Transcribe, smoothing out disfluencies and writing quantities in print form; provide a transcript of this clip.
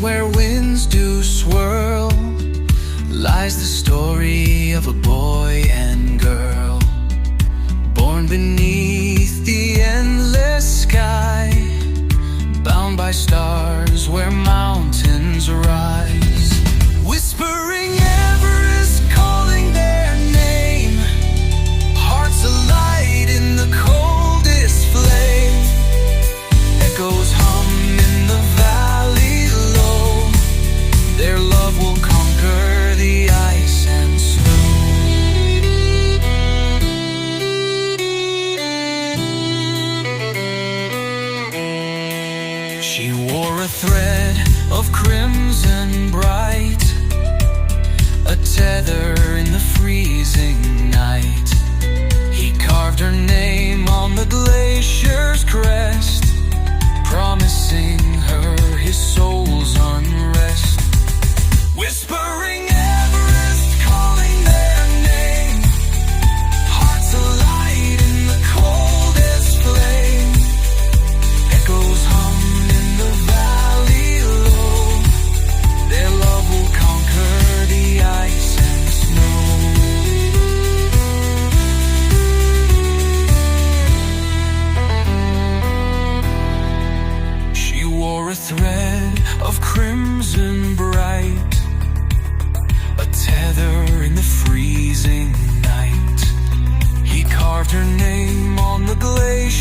where winds do swirl lies the story of a boy and girl, born beneath the endless sky, bound by stars where mountains rise. Whispering Everest, calling their name, hearts alight in the coldest flame. Echoes hum in the valley low, their love will conquer the ice and snow. She wore a thread of crimson bright, a tether in the freezing night. He carved her name on the glacier's crest, promising her his soul's unrest. Whispering Everest, calling their name, hearts alight in the coldest flame. Echoes hum in the valley low, their love will conquer the ice and snow. She wore a thread of crimson bright, a tether in the freezing night. He carved her name on the glacier.